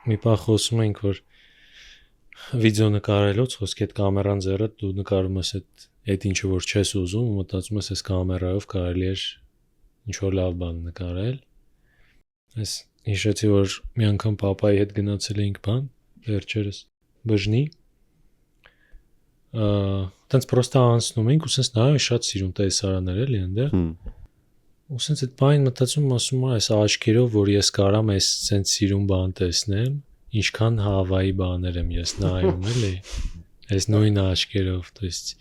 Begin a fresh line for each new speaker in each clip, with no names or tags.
մի պահ խոսում ենք, որ վիդեո նկարելուց խոսքի այդ կամերան ձեռը դու նկարում ես այդ ինչը որ չես ուզում ու մտածում ես այս կամերայով կարելի է ինչ որ լավ բան նկարել։ Այս հիշեցի, որ մի անգամ papayi հետ գնացել էինք բան, վերջերս բժնի։ Տենց պրոստա անցնում էինք ու սենց նայում շատ սիրուն տեսարաններ էլի այնտեղ։ Ու սենց այդ բանին մտածում ասում եմ, այս աչքերով, որ ես կարամ այս սենց սիրուն բան տեսնեմ, ինչքան Հավայի բաներ եմ ես նայում էլի։ Այս նույն աչքերով, то есть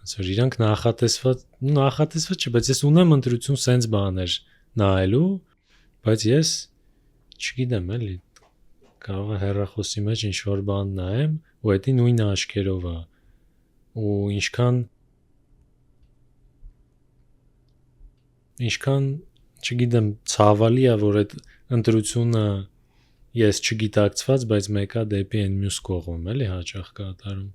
ոնց որ իրանք նախատեսված չէ, բայց ես ունեմ ընտրություն սենց բաներ նայելու, բայց ես չգիտեմ էլի կարող է հեռախոսի մեջ ինչ որ բան նայեմ ու դա նույն աչքերով է ու ինչքան չգիտեմ ցավալի է որ այդ ընտրությունը ես չգիտակցված բայց մեկա դեպի այն մյուս կողմում էլի հաճախ կատարում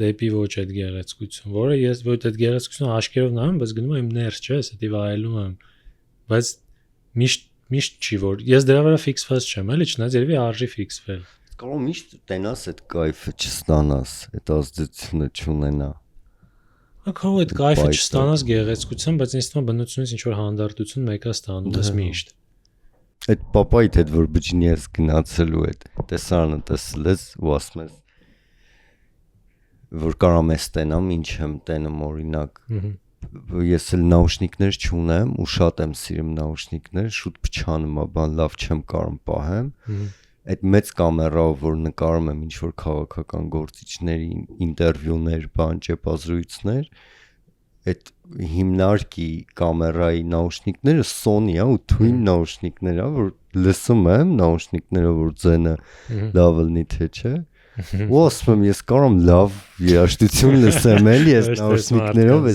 դեպի ոչ այդ գեղեցկություն որը ես ոչ այդ գեղեցկությունը աչքերով նայում բայց գնում եմ ներս չէ էսի վայելում եմ բայց միշտ չի որ ես դրա վրա ֆիքսված չեմ էլի չնայած երևի արժի ֆիքսվել
կարող միշտ տենաս այդ կայֆը չստանաս այդ ազդեցությունը չունենա
Ակո այդ կայֆը չստանաս գեղեցկություն բայց ինձ թվում է բնությունից ինչ որ հանդարտություն մեկա ստանում ես միշտ
այդ papayi հետ որ բջնի ես գնացելու այդ տեսարանը տեսել ես ու ասում ես որ կարամ ես տենամ ինչ եմ տենում օրինակ ես էլ նաուշնիկներ չունեմ ու շատ եմ սիրում նաուշնիկներ շուտ փչանում է բան լավ չեմ կարում պահեմ այդ մեծ կամերայով որ նկարում եմ ինչ որ քաղաքական գործիչների ինտերվյուներ բան ճեպազրույցներ այդ հիմնարկի կամերայի նաուշնիկները Sony-ա ու թույն նաուշնիկներ ա որ լսում եմ նաուշնիկներով որ ձենը լավ լինի թե չէ ու ասում եմ ես կարամ լավ երաժշտություն լսեմ էլի ես նաուշնիկներով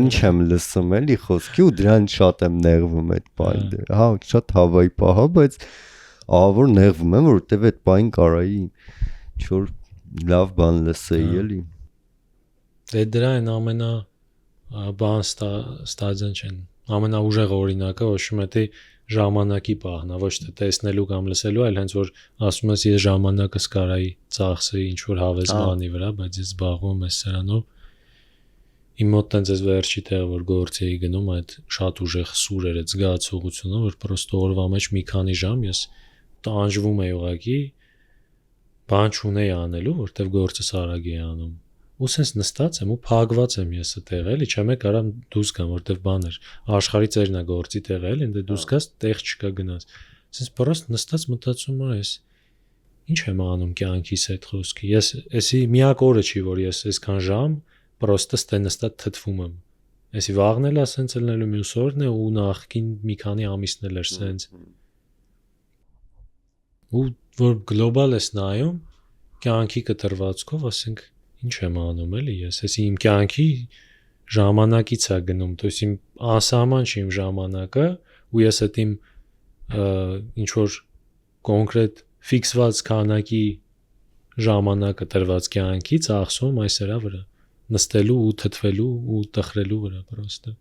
ինչ եմ լսում էլի խոսքի ու դրան շատ եմ նեղվում այդ բանը հա շատ Հավայի պահա բայց որ նեղվում եմ որովհետև այդ բան կարայի ինչ որ լավ բան լսեի էլի
դե դրա այն ամենա բան ստադիան չեն ամենաուժեղ օրինակը ոչմ է թե ժամանակի պահն է ոչ թե տեսնելու կամ լսելու այլ հենց որ ասում ես ես ժամանակս կարայի ծախսեի ինչ որ հավես բանի վրա բայց ես զբաղվում եմ սրանով իմ մոտ տենց էս վերջի տեղը որ գործի էի գնում այդ շատ ուժեղ սուր էր այդ զգացողությունը որ պրոստը օրվա մեջ մի քանի ժամ ես տանջվում էի ուղակի բան չունեի անելու որտեվ գործս արագ էի անում ու սենց նստած եմ ու փակված եմ ես այդտեղ էլի չեմ կարամ դուրս գամ որտեվ բան էր աշխարհի ծերնա գործի տեղը էլի ընդ դուրս գաս տեղ չկա գնաս սենց պրոստ նստած մտածում եմ ես ինչ եմ անում կյանքիս այդ խոսքի ես էսի միակ օրը չի որ ես այսքան ժամ պրոստը ստե նստած թթվում եմ էսի վաղն էլ ասենց ելնելու մյուս օրն է ու նախքին մի քանի ամիսն էլ էր սենց ու որ գլոբալ ես նայում կյանքի կտրվածքով ասենք ինչ եմ անում էլի ես էսի իմ կյանքի ժամանակից է գնում то есть իմ անսահման չի իմ ժամանակը ու ես այդ իմ ինչ որ կոնկրետ ֆիքսված քանակի ժամանակը տրված կյանքից ախսում այս էրա վրա նստելու ու թթվելու ու տխրելու վրա պրոստը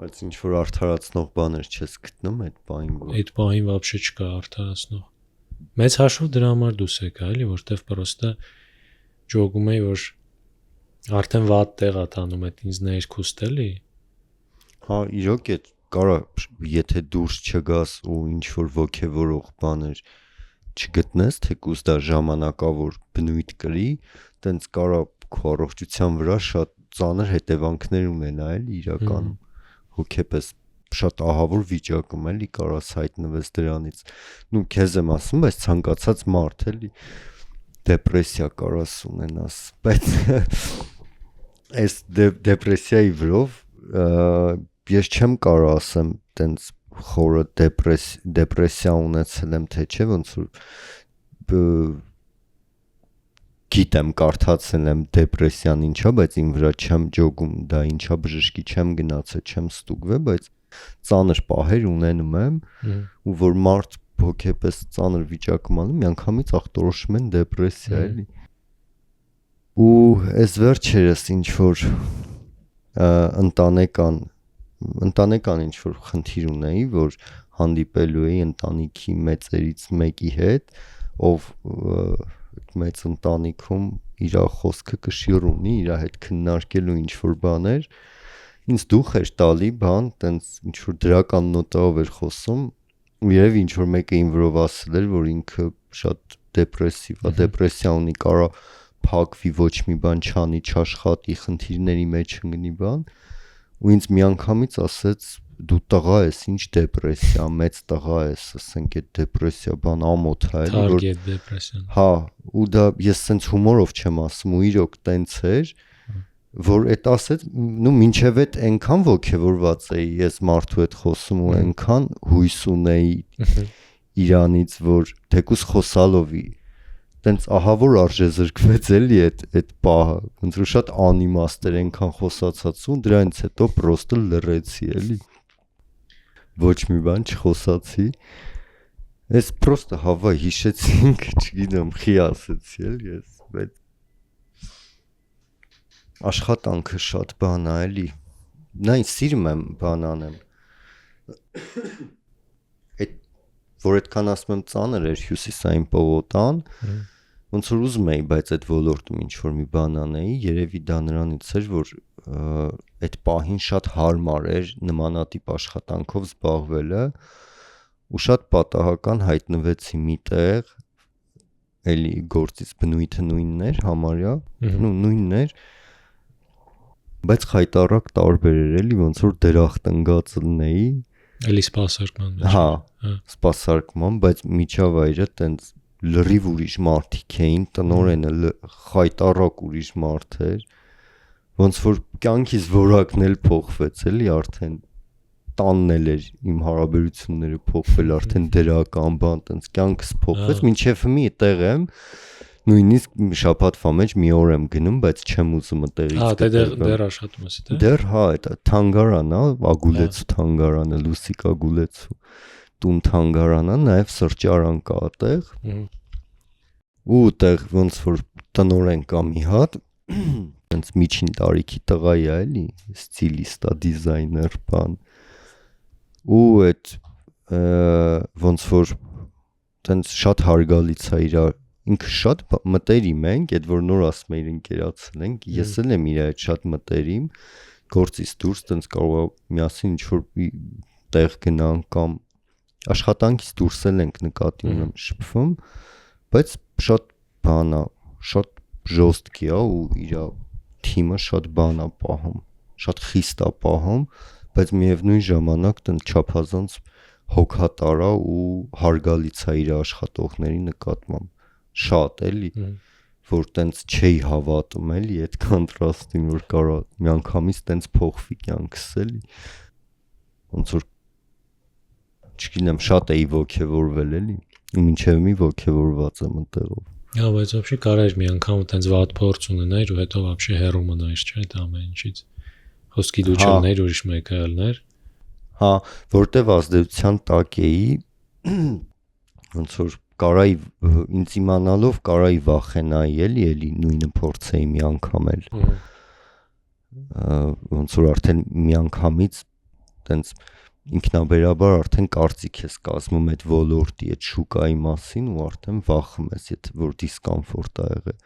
բայց ինչ որ արդարացնող բաներ չես գտնում այդ բանին
այդ բանին вообще չկա արդարացնող մեծ հաշվով դրա համար դուս եկա էլի որտեվ պրոստը ջոգում էի որ արդեն վատ տեղ է տանում այդ ինձ ներքուստ էլի
հա իրոք է կարա եթե դուրս չգաս ու ինչ որ ոգևորող բաներ չգտնես թեկուզ դա ժամանակավոր բնույթ կրի տենց կարա քո առողջության վրա շատ ծանր հետևանքներ ունենա էլի իրականում հոգեպես շատ ահավոր վիճակում էլի կարաս հայտնվես դրանից նու քեզ եմ ասում բայց ցանկացած մարդ էլի դեպրեսիա կարաս ունենաս բայց այս դեպրեսիայի վրով ես չեմ կարող ասեմ տենց խորը դեպրեսիա ունեցել եմ թե չէ ոնց որ գիտեմ կարդացել եմ դեպրեսիան ինչա բայց իմ վրա չեմ ջոգում դա ինչա բժշկի չեմ գնացել չեմ ստուգվել բայց ծանր պահեր ունենում եմ ու որ մարդ հոգեպես ծանր վիճակում անում միանգամից ախտորոշում են դեպրեսիա էլի ու այս վերջերս ինչ որ ընտանեկան ինչ որ խնդիր ունեի որ հանդիպելու էի ընտանիքի մեծերից մեկի հետ ով մեծ ընտանիքում իր խոսքը կշիռ ունի, իր հետ քննարկելու ինչ որ բաներ, ինձ դուխ էր տալի բան, տենց ինչ որ դրական նոտայով էր խոսում, երևի ինչ որ մեկը իմ վրով ասել էր, որ ինքը շատ դեպրեսիվ է, դեպրեսիա ունի, կարա փակվի, ոչ մի բան չանի, չաշխատի, խնդիրների մեջ ընկնի բան, ու ինձ միանգամից ասեց դու տղա ես, ինչ դեպրեսիա, մեծ տղա ես, ասենք այդ դեպրեսիա բան ամոթ է, էլի որ
Target depression։
հա, ու դա ես սենց հումորով չեմ ասում, ու իրոք տենց էր, որ այդ ասեց, նու մինչև այդ այնքան ոգևորված էի ես մարդու հետ խոսում ու այնքան հույս ունեի իրանից, որ թեկուզ խոսալովի տենց ահա որ արժե զրկվեց էլի այդ պահը, ոնց որ շատ անիմաստ էր այնքան խոսացածու, դրանից հետո պրոստը լռեցի էլի, ոչ մի բան չխոսացի, ես պրոստը հավա հիշեցինք, չգիտեմ, խի ասեցի էլի ես, բայց աշխատանքը շատ բան է էլի, նայն սիրում եմ բան անեմ, որ այդքան ասում եմ ծանր էր հյուսիսային պողոտան, ոնց որ ուզում էի, բայց այդ ոլորտում ինչ որ մի բան անեի, երևի դա նրանից էր, որ այդ պահին շատ հարմար էր նմանատիպ աշխատանքով զբաղվելը ու շատ պատահական հայտնվեցի մի տեղ, էլի գործից բնույթը նույնն էր, համարյա, նույնն էր, բայց խայտառակ տարբեր էր էլի, ոնց որ դրախտ ընկած լինեի,
Էլի սպասարկման մեջ։
հա, սպասարկման, բայց միջավայրը տենց լրիվ ուրիշ մարդիկ էին, տնորենը խայտառակ ուրիշ մարդ էր, ոնց որ կյանքից որակն էլ փոխվեց, էլի արդեն տանն էր իմ հարաբերությունները փոխվել, արդեն դրական բան, տենց կյանքս փոխվեց, մինչև հիմի այդտեղ եմ, նույնիսկ շաբաթվա մեջ մի օր եմ գնում, բայց չեմ ուզում այդտեղից
դեռ աշխատում ես դա։
Դեռ հա, դա թանգարան է, Ագուլեցու թանգարանը, Լուսիկ Ագուլեցու տուն թանգարանը, նաև սրճարան կա այդտեղ։ Ու այդտեղ ոնց որ տնորեն կա մի հատ, այնց միջին տարիքի տղա է էլի, ստիլիստա, դիզայներ, բան։ Ու այդ ոնց որ այնց շատ հարգալից է իր ինքը շատ մտերիմ ենք, այդ որ նոր ասում էիր ընկերացել ենք, ես էլ եմ իր հետ շատ մտերիմ, գործից դուրս տենց կարող է միասին ինչ-որ տեղ գնանք կամ աշխատանքից դուրս էլ ենք նկատի ունեմ շփվում, բայց շատ բան է, շատ ժոստկի է ու իր թիմը շատ բան է պահում, շատ խիստ է պահում, բայց միևնույն ժամանակ տենց չափազանց հոգատար է ու հարգալից է իր աշխատողների նկատմամբ շատ էլի, որ տենց չէի հավատում էլի այդ կոնտրաստին, որ կարա միանգամից տենց փոխվի կյանքս էլի, ոնց որ չգիտեմ, շատ էի ոգևորվել էլի, ու մինչև մի ոգևորված եմ ընտեղով։
Հա, բայց вообще կարեր մի անգամ տենց վատ փորձ ունենայր ու հետո вообще հեռու մնայր, չէ՞, այդ ամեն ինչից։ Խոսքի դու չլներ ուրիշ մեկը ելներ։
Հա, որտեվ ազդեցության տակ էի, ոնց որ կարայի ինձ իմանալով կարայի վախենայի էլի նույնը փորձեի մի անգամ էլ ոնց որ արդեն մի անգամից տենց ինքնաբերաբար արդեն կարծիք ես կազմում այդ ոլորտի, այդ շուկայի մասին ու արդեն վախում ես, եթե որ դիսկոմֆորտ ա եղել,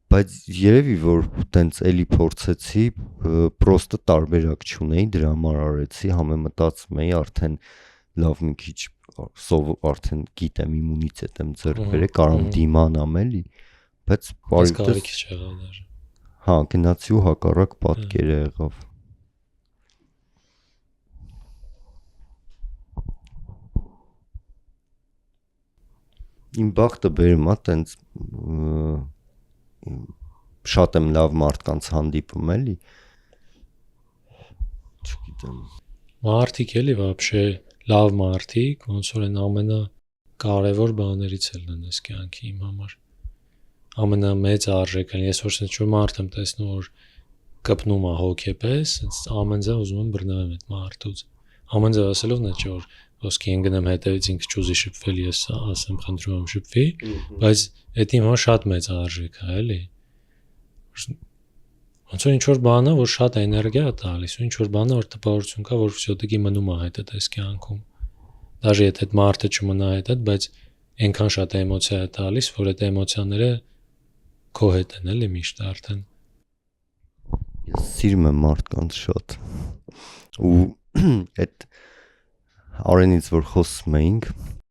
բայց երևի որ տենց էլի փորձեցի, պրոստը տարբերակ չունեի, դրա համար արեցի, համեմտածում էի արդեն լավ մի քիչ արդեն գիտեմ իմունիտետ եմ ձեռք բերել, կարամ դիմանամ էլի, բայց
բարիքից չեղավ դեռ։
Հա, գնացի ու հակառակ պատկերը եղավ։ Իմ բախտը բերում է տենց շատ եմ լավ մարդկանց հանդիպում էլի։ Չգիտեմ։
Մարդիկ էլի вообще լավ մարդիկ, ոնց որ են ամենակարևոր բաներից էլ են այս կյանքի իմ համար։ Ամենամեծ արժեքն ես որ sense որ մարդ եմ տեսնում որ կպնում է հոգեպես, sense ամեն ձև ուզում եմ բռնեմ այդ մարդուց։ Ամեն ձև ասելով նա չէ որ ոսկի ընկնեմ հետևից ինքը չուզի շփվել, ես ասեմ խնդրում եմ շփվի, բայց դա իմ համար շատ մեծ արժեք է, էլի։ Ոնց որ ինչ որ բան է, որ շատ էներգիա է տալիս, ու ինչ որ բան է, որ տպավորություն կա, որ всё-таки մնում է հետդ այս կյանքում։ Դաժե եթե այդ մարդը չմնա հետդ, բայց այնքան շատ էմոցիա է տալիս, որ այդ էմոցիաները քո հետ են էլի միշտ արդեն։
Ես սիրում եմ մարդկանց շատ։ Ու այդ Արենից որ խոսում էինք,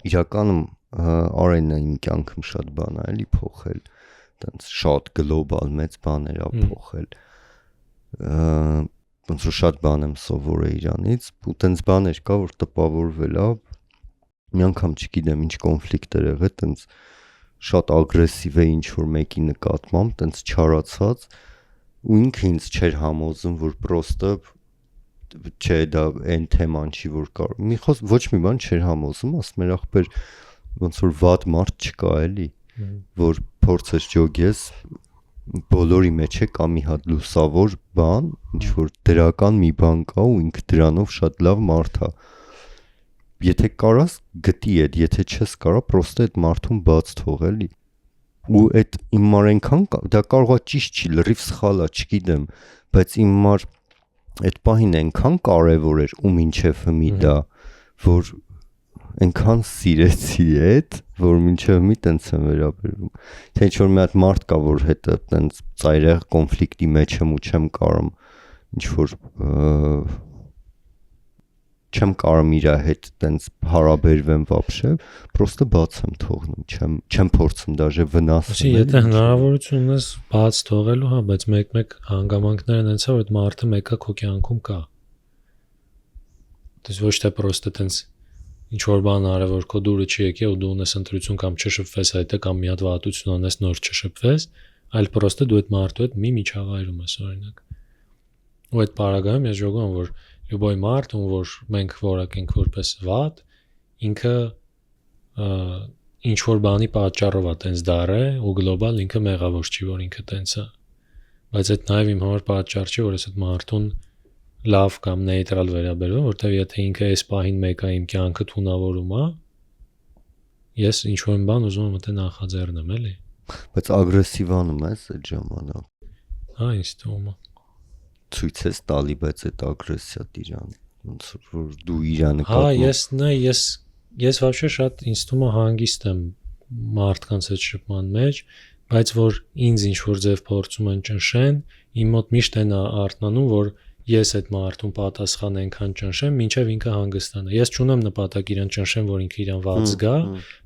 իրականում Արենը իմ կյանքում շատ բան է էլի փոխել, տենց շատ գլոբալ մեծ բաներ ա փոխել։ Ոնց որ շատ բան եմ սովորել իրանից, ու տենց բաներ կա, որ տպավորվել ա, մի անգամ չգիտեմ ինչ կոնֆլիկտեր եղել, տենց շատ ագրեսիվ է ինչ որ մեկի նկատմամբ, տենց չարացած, ու ինքը ինձ չէր համոզում, որ պրոստը չէ դա այն թեման չի, որ կար։ Մի խոս ոչ մի բան չէր համոզում, ասում էր ախպեր ոնց որ վատ մարդ չկա էլի, որ փորձես ջոգես բոլորի մեջ է կա մի հատ լուսավոր բան, ինչ որ դրական մի բան կա ու ինքը դրանով շատ լավ մարդ է։ Եթե կարաս գտի այդ, եթե չես կարա, պրոստը այդ մարդուն բաց թող էլի։ Ու այդ իմ մար այնքան դա կարող է ճիշտ չի, լրիվ սխալ է, չգիտեմ, բայց իմ մար այդ պահին այնքան կարևոր էր ու մինչև հիմի դա, որ այնքան սիրեցի այդ, որ մինչև մի տենց եմ վերաբերվում։ Թե ինչ որ մի հատ մարդ կա, որ հետը տենց ծայրեղ կոնֆլիկտի մեջ եմ ու չեմ կարում ինչ որ չեմ կարում իր հետ տենց հարաբերվեմ вообще, պրոստը բաց եմ թողնում, չեմ փորձում դաժե վնասել։
Այսինքն եթե հնարավորություն ունես բաց թողելու, հա, բայց մեկ հանգամանքներն այնց է, որ այդ մարդը մեկը քո կյանքում կա։ Դες ոչ թե պրոստը տենց ինչ որ բան արել, որ քո դուրը չի եկել ու դու ունես ընտրություն կամ չշփվես այդտեղ կամ մի հատ վատություն անես նոր չշփվես, այլ պրոստը դու այդ մարդու հետ մի միջավայրում ես օրինակ։ Ու այդ բaragայում ես ժողովում, որ լյուբոյ մարդ, ում որ մենք որակենք որպես վատ, ինքը ինչ որ բանի պատճառով է տենց դարը ու գլոբալ ինքը մեղավոր չի, որ ինքը տենց է։ Բայց այդ նաև իմ համար պատճառ չի, որ ես այդ մարդուն լավ կամ նեյտրալ վերաբերվում, որտեվ եթե ինքը այս պահին մեկը իմ կյանքը թունավորում է, ես ինչ որ բան ուզում եմ մտե նախաձեռնեմ, էլի։
Բայց ագրեսիվանում ես այդ ժամանակ։
Հա, ինձ թվում է։
Ցույց ես տալի, բայց այդ ագրեսիա դիրան, ոնց որ դու իրան
նկատում։ Հա, ես вообще շատ ինձ թվում է հանգիստ եմ մարդկանց այդ շփման մեջ, բայց որ ինձ ինչ որ ձև փորձում են ճնշեն, իմ մոտ միշտ են արթնանում, որ ես այդ մարդուն պատասխան այնքան ճնշեմ, մինչև ինքը հանգստանա։ Ես չունեմ նպատակ իրան ճնշեմ, որ ինքը իրան ված զգա,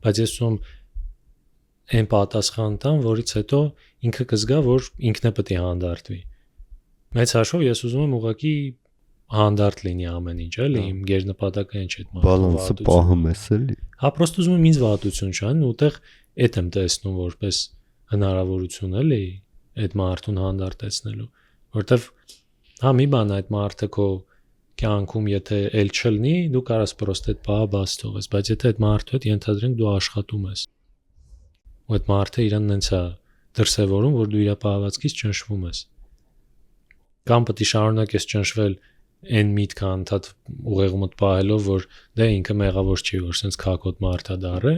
բայց ես ուզում այն պատասխան տամ, որից հետո ինքը կզգա, որ ինքն է պետք է հանդարտվի։ Մեծ հաշվով ես ուզում եմ ուղղակի հանդարտ լինի ամեն ինչ, էլի, իմ գերնպատակը այն չէ այդ մարդու
բալանսը պահում ես էլի։
Հա, պրոստը ուզում եմ ինձ վատություն չան, ուտեղ այդ եմ տեսնում որպես հնարավորություն էլի այդ մարդուն հանդարտեցնելու, որտեվ հա մի բան այդ մարդը քո կյանքում եթե էլ չլինի, դու կարաս պրոստը այդ բաղ բաց թողես, բայց եթե այդ մարդու հետ ենթադրենք դու աշխատում ես, ու այդ մարդը իրան նենց է դրսևորում, որ դու իր պահվածքից ճնշվում ես, կամ պետք է շարունակես ճնշվել այն միտքը անդադ ուղեղումդ պահելով, որ դե ինքը մեղավոր չի, որ սենց քակոտ մարդ է դառը,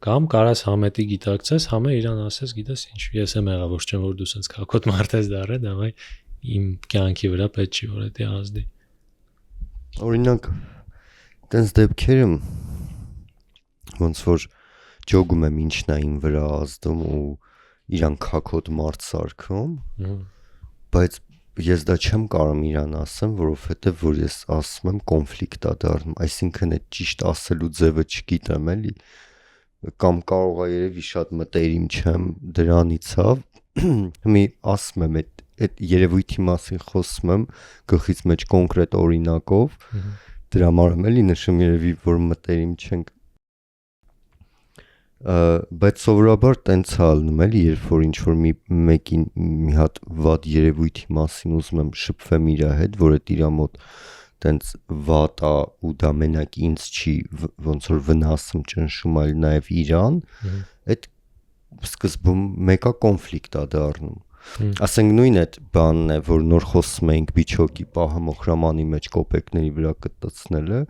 կամ կարաս համետի գիտակցես, համը իրան ասես, գիտես ինչ, ես եմ մեղավոր չեմ, որ դու սենց քակոտ մարդ ես դառը, դավայ իմ կյանքի վրա պետք չի, որ դա ազդի։
Օրինակ, տենց դեպքերում ոնց որ ջոգում եմ ինչն է իմ վրա ազդում ու իրան քակոտ մարդ սարքում, բայց ես դա չեմ կարող իրան ասեմ, որովհետև որ ես ասում եմ կոնֆլիկտ է դառնում, այսինքն այդ ճիշտ ասելու ձևը չգիտեմ էլի, կամ կարող է երևի շատ մտերիմ չեմ դրանից հա, մի ասում եմ այդ երևույթի մասին խոսում եմ գլխից մեջ կոնկրետ օրինակով, դրա համար եմ էլի նշում երևի որ մտերիմ չենք, բայց սովորաբար տենց է ալնում էլի, երբ որ ինչ որ մեկին մի հատ վատ երևույթի մասին ուզում եմ շփվեմ իր հետ, որ այդ իր մոտ տենց վատ է ու դա մենակ ինձ չի ոնց որ վնասում ճնշում, այլ նաև իրան, այդ սկզբում մեկա կոնֆլիկտ է դառնում։ Ասենք նույն այդ բանն է, որ նոր խոսում էինք բիչոկի պահը մոխրամանի մեջ կոպեկների վրա կտցնելը,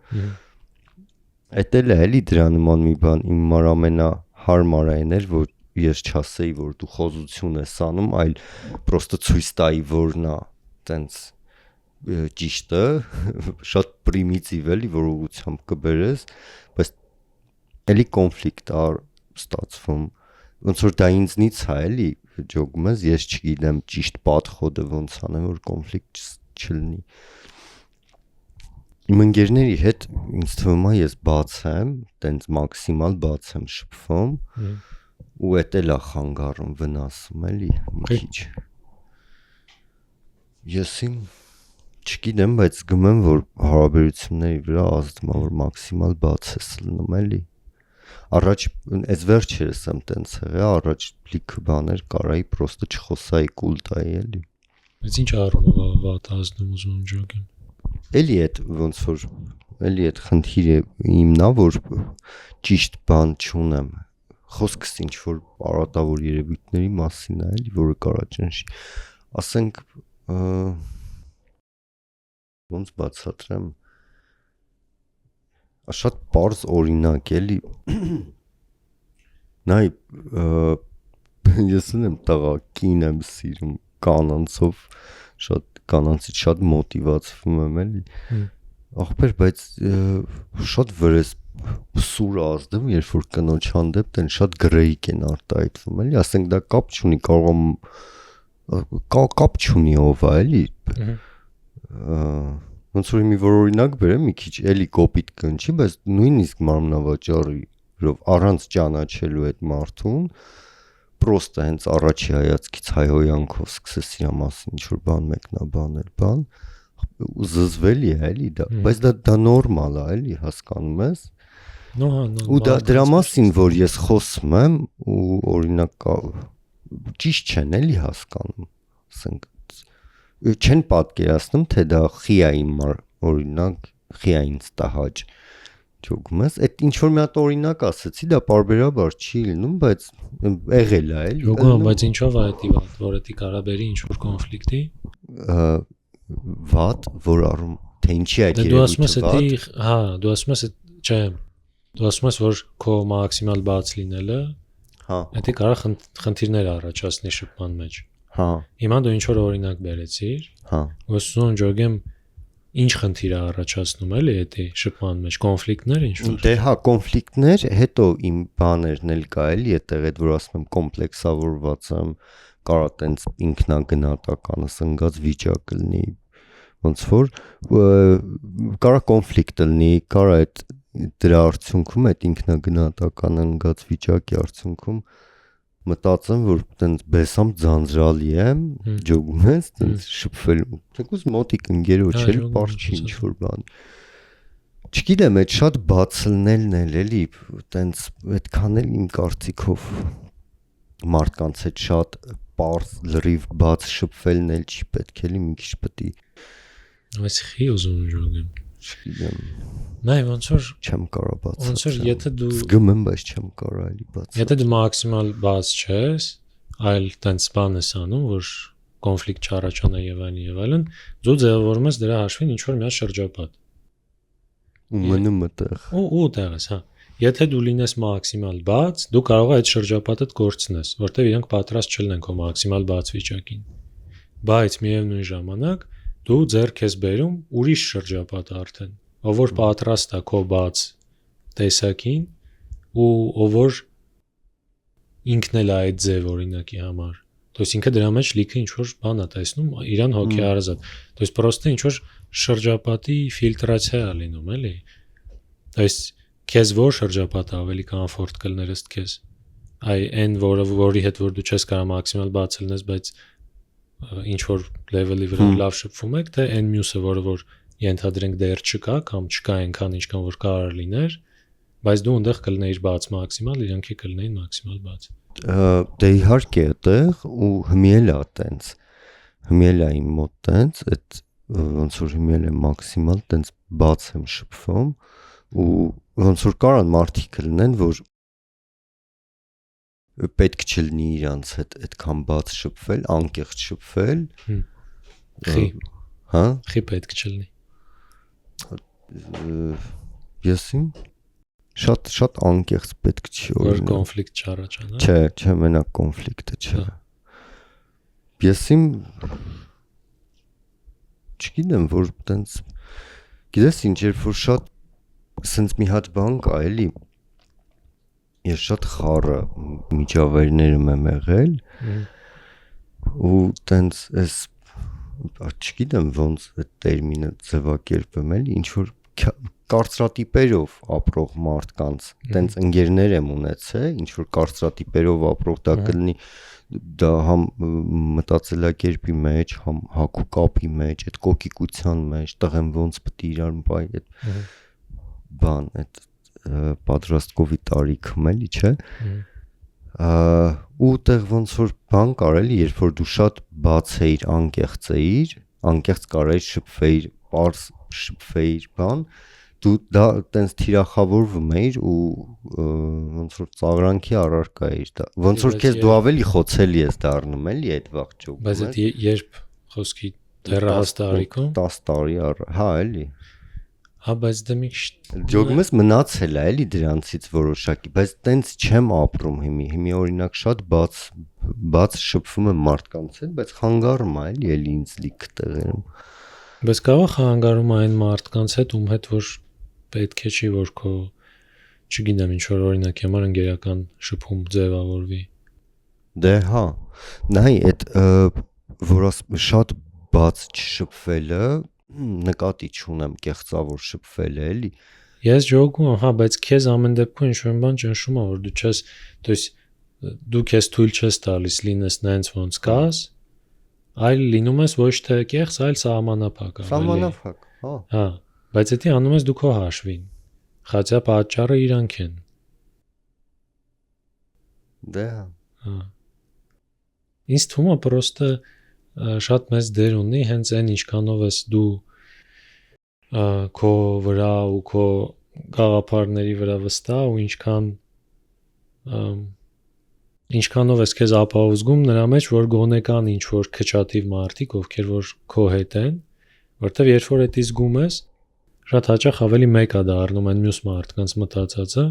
այդ էլ է էլի դրա նման մի բան, իմ մար ամենահարմար այն էր, որ ես չասեի, որ դու խոզություն ես անում, այլ պրոստը ցույց տայի, որ նա տենց ճիշտը, շատ պրիմիտիվ էլի, որ ուղղությամբ կբերես, բայց էլի կոնֆլիկտ ա ստացվում ոնց որ դա ինձնից է էլի հաջողում ես չգիտեմ ճիշտ պատխոդը ոնց անեմ որ կոնֆլիկտ չլինի իմ ընկերների հետ ինձ թվում է ես բաց եմ տենց մաքսիմալ բաց եմ շփվում ու էդ էլ է խանգարում վնասում էլի մի քիչ ես իմ չգիտեմ, բայց զգում եմ, որ հարաբերությունների վրա ազդում է, որ մաքսիմալ բաց ես լինում էլի։ Առաջ այս վերջերս եմ տենց եղել, առաջ լիքը բաներ կարայի պրոստը չխոսայի կուլ տայի էլի։
Բայց ինչ առումով է վատ ազդում ուզում եմ ջոկեմ։
Էլի այդ ոնց որ էլի այդ խնդիրը իմն է, որ ճիշտ բան չունեմ։ Խոսքս ինչ որ արատավոր երևույթների մասին է, էլի, որը կարա ճնշի։ Ասենք ոնց բացատրեմ շատ պարզ օրինակ էլի նայ ես ունեմ տղա կին եմ սիրում կանանցով շատ կանանցից շատ մոտիվացվում եմ էլի ախպեր բայց շատ վրես սուր ազդում երբ որ կնոջ հանդեպ տեն շատ գրեիկ են արտահայտվում էլի ասենք դա կապ չունի կարող կապ չունի ով է էլի ոնց որ մի որ օրինակ բերեմ մի քիչ էլի կոպիտ կնչի բայց նույնիսկ մարմնավաճառով առանց ճանաչելու այդ մարդուն պրոստը հենց առաջի հայացքից հայհոյանքով սկսես իր մասին ինչ որ բան մեկնաբանել բան ու զզվելի է էլի դա բայց դա նորմալ է էլի հասկանում ես ու դրա մասին որ ես խոսում եմ ու օրինակ ճիշտ չեն էլի հասկանում ասենք չեն պատկերացնում թե դա խիա իմ օրինակ խիա ինձ տահաճ ճոգում ես այդ ինչ որ մի հատ օրինակ ասեցի դա պարբերաբար չի լինում բայց եղել է էլի
Ոգում բայց ինչով է դա վատ որ դա կարա բերի ինչ որ կոնֆլիկտի
վատ որ առում թե ինչի այդ
երևույթը հա դու ասում ես չէ դու ասում ես որ քո մաքսիմալ բաց լինելը
հա
դա կարա խնդիրներ առաջացնի շփման մեջ
հա
հիմա դու ինչ որ օրինակ բերեցիր
հա
ոսուն ջոգեմ ինչ խնդիր է առաջացնում էլի դա շփման մեջ կոնֆլիկտներ ինչ որ
դե հա կոնֆլիկտներ հետո իմ բաներն էլ կա էլի այդտեղ այդ որ ասում եմ կոմպլեքսավորված եմ կարա տենց ինքնագնահատականս ընկած վիճակ լինի ոնց որ կարա կոնֆլիկտ լինի կարա այդ դրա արդյունքում այդ ինքնագնահատական ընկած վիճակի արդյունքում մտածեմ որ տենց բեսամ ձանձրալի եմ ջոգում ես տենց շփվել թեկուզ մոտիկ ընկերոջ էլ բար չի ինչ որ բան չգիտեմ այդ շատ բաց լինելն էլ էլի տենց այդքան էլ իմ կարծիքով մարդկանց հետ շատ պարզ լրիվ բաց շփվելն էլ չի պետք էլի մի քիչ պետք է
այս խի ուզում ջոգեմ
չգիտեմ
նայ ոնց որ
չեմ կարող բացատրել
ոնց որ եթե դու
զգում եմ բայց չեմ կարող էլի բացատրել
եթե դու մաքսիմալ բաց չես այլ տենց բան ես անում որ կոնֆլիկտ չառաջանա եւ այլն դու ձևավորում ես դրա հաշվին ինչ որ մի հատ շրջապատ
ու մնում այդտեղ
ու տեղ ես հա եթե դու լինես մաքսիմալ բաց դու կարող ես այդ շրջապատը կորցնես որտեվ իրենք պատրաստ չլինեն քո մաքսիմալ բաց վիճակին բայց միևնույն ժամանակ դու ձեռք ես բերում ուրիշ շրջապատ արդեն ով որ պատրաստ է քո բաց տեսակին ու ով որ ինքն էլ է այդ ձև օրինակի համար то есть ինքը դրա մեջ լիքը ինչ որ բան է տեսնում իրան հոգեարազատ то есть просто ինչ որ շրջապատի ֆիլտրացիա է լինում էլի то есть քեզ որ շրջապատը ավելի կոմֆորտ կլներ ըստ քեզ այ այն որի հետ որ դու չես կարող մաքսիմալ բաց լինես բայց ինչ որ լեվելի վրա լավ շփվում եք թե այն մյուսը որը որ ենթադրենք դեռ չկա կամ չկա այնքան ինչքան որ կարող լիներ բայց դու այնտեղ կլինեիր բաց մաքսիմալ իրանք կլինեին մաքսիմալ բաց
դե իհարկե այդտեղ ու հմիել է տենց հմիել է իմ մոտ տենց այդ ոնց որ հմիել է մաքսիմալ տենց բաց եմ շփվում ու ոնց որ կարան մարդիկ լինեն որ պետք չլինի իրանց հետ այդքան բաց շփվել անկեղծ շփվել
խի
հա
խի պետք չլինի
եսին շատ անկեղծ պետք չի
որ կոնֆլիկտ չառաջանա
չէ մենակ կոնֆլիկտը չէ եսին չգիտեմ որ տենց գիտես ինչ երբ որ շատ սենց մի հատ բան կա էլի ես շատ խառը միջավայրներում եմ եղել ու տենց էս չգիտեմ ոնց այդ տերմինը ձևակերպեմ էլի ինչ որ կարծրատիպերով ապրող մարդկանց տենց ընկերներ եմ ունեցել ինչ որ կարծրատիպերով ապրող դա կլինի դա համ մտածելակերպի մեջ, համ հակու կապի մեջ, այդ կոկիկության մեջ, տղեն ոնց պետք է իրար բայ այդ բան, այդ պատրաստկովի տարիքում էլի, չէ։ Ու տեղ ոնց որ բան կար էլի, երբ որ դու շատ բաց էիր, անկեղծ կարայր շփվեիր, པարզ շփվեիր, բան, դու դա տենց թիրախավորվում էիր ու ոնց որ ծաղրանքի առարկա էիր դա ոնց որ քեզ դու ավելի խոցելի ես դառնում էլի այդ վաղճոկում
բայց այդ երբ խոսքի 10 տարիքում
10 տարի հա էլի
հա բայց դա մի քիչ
ջոգում ես մնացել է էլի դրանցից որոշակի բայց տենց չեմ ապրում հիմի օրինակ շատ բաց շփվում եմ մարդկանց հետ բայց խանգարում է էլի ինձ լիք տեղերում
բայց կարող խանգարում այն մարդկանց հետ ում հետ որ պետք է չի որ քո չգիտեմ ինչ որ օրինակ համար ընկերական շփում ձևավորվի
դե հա նայ այդ որ շատ բաց չշփվելը նկատի չունեմ կեղծավոր շփվելը էլի
ես ջոգում եմ հա բայց քեզ ամեն դեպքում ինչ որ բան ճնշում է որ դու չես то есть դու քեզ թույլ չես տալիս լինես նենց ոնց կաս այլ լինում ես ոչ թե կեղծ այլ սահմանափակ հա բայց դա անում ես դու քո հաշվին խացա պատճառը իրանք են
դե
հա ինձ թվում է պրոստը շատ մեծ դեր ունի հենց այն ինչքանով ես դու քո վրա ու քո գաղափարների վրա վստահ ու ինչքանով ես քեզ ապահով զգում նրա մեջ որ գոնե կան ինչ որ քչաթիվ մարդիկ ովքեր որ քո հետ են որտեվ երբ որ դա զգում ես շատ հաճախ ավելի մեկ է դառնում այն մյուս մարդկանց մտածածը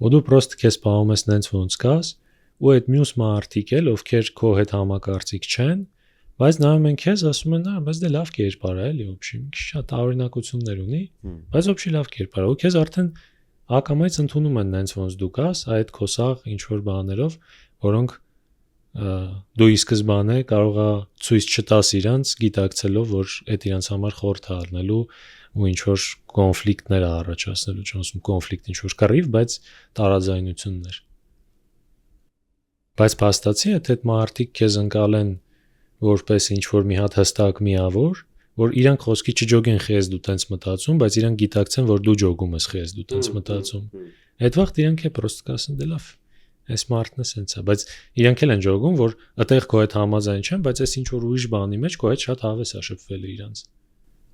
ու դու պրոստ քեզ պահում ես նենց ոնց կաս ու այդ մյուս մարդիկ էլ ովքեր քո հետ համակարծիք չեն բայց նայում են քեզ ասում են բայց դե լավ կերպար է էլի ոբշի մի քիչ շատ տարօրինակություններ ունի բայց ոբշի լավ կերպար է ու քեզ արդեն ակամայից ընդունում են նենց ոնց դու կաս այդ քո սաղ ինչ որ բաներով որոնք դու ի սկզբանե կարող է ցույց չտաս իրանց գիտակցելով որ այդ իրանց համար խորթ է առնելու ու ինչ որ կոնֆլիկտներ է առաջացնելու չեմ ասում կոնֆլիկտ ինչ որ կռիվ բայց տարաձայնություններ բայց փաստացի այդ մարդիկ քեզ ընկալեն որպես ինչ որ մի հատ հստակ միավոր որ իրանք խոսքի չջոգեն խես դու տենց մտածում բայց իրանք գիտակցեն որ դու ջոգում ես խես դու տենց մտածում այդ վաղ իրանք է պրոստ կասեն դե լավ այս մարդն է սենցա բայց իրանք էլ են ջոգում որ այդտեղ քո հետ համաձայն չեն բայց այս ինչ որ ուրիշ բանի մեջ քո հետ շատ հավես է շփվել իրանց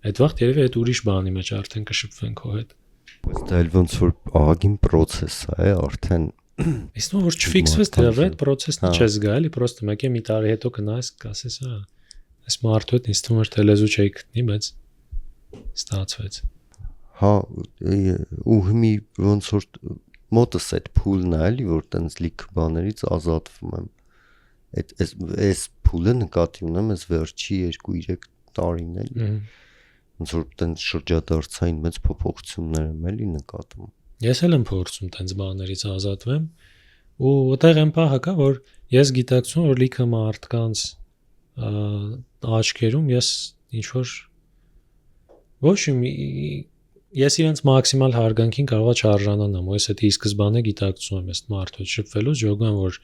այդ վաղ երևի այդ ուրիշ բանի մեջ արդեն կշփվեն քո հետ
բայց դա էլ ոնց որ աղագին process է արդեն
իսկ որ չֆիքսվես դրա վրա այդ process-ն չես գա էլի պրոստը մեկ է մի տարի հետո կնայես կասես այս մարդու հետ ինձ թվում է թե լեզու չի գտնի բայց ստացվեց
հա ու հիմի ոնց որ մոտս այդ փուլն է էլի որ տենց լիք բաներից ազատվում եմ այս փուլը նկատի ունեմ այս վերջի 2-3 տարին էլի ոնց որ տենց շրջադարձային մեծ փոփոխություններ եմ էլի նկատում
ես էլ եմ փորձում տենց բաներից ազատվեմ ու այդտեղ եմ պահը կա որ ես գիտակցում որ լիքը մարդկանց աչքերում ես ինչ որ ոչ ես իրենց մաքսիմալ հարգանքին կարողա չարժանանամ ու ես դա ի սկզբանե գիտակցում եմ այս մարդու հետ շփվելուց ջոգում եմ որ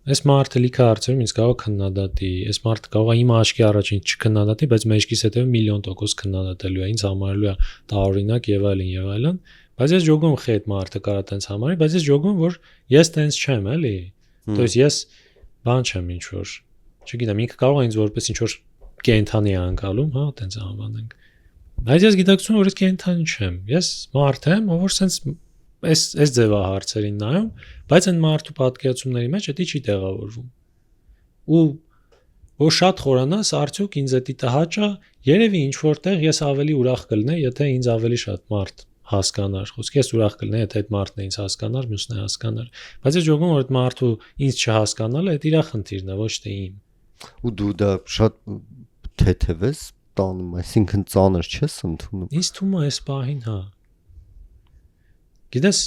այս մարդը լիքը հարցերում ինձ կարող քննադատի այս մարդը կարող է իմ աչքի առաջին չքննադատի բայց մեջքիս հետո միլիոն տոկոս քննադատելու է ինձ համարելու է տարօրինակ եւ այլն բայց ես ջոգում խի այդ մարդը կարա տենց համարի բայց ես ջոգում որ ես տենց չեմ էլի то есть ես բան չեմ ինչ որ չգիտեմ ինքը կարող է ինձ որպես ինչ որ կենթանի անկալում հա տենց անվանենք բայց ես գիտակցում որ ես կենթանի չեմ ես մարդ եմ ով որ սենց այս ձևա հարցերին նայում բայց այն մարդու պատկերացումների մեջ դա չի տեղավորվում ու որ շատ խորանաս արդյոք ինձ դա տհաճա երևի ինչ որտեղ ես ավելի ուրախ կլինեի եթե ինձ ավելի շատ մարդ հասկանար խոսքի ես ուրախ կլինեի եթե այդ մարդն է ինձ հասկանար մյուսն է հասկանար բայց ես ջոգում որ այդ մարդու ինձ չհասկանալը դա իր խնդիրն է ոչ թե իմ
ու դու դա շատ թեթև ես տանում այսինքն ծանր չես ընդունում
ինձ թվում է այս պահին հա գիտես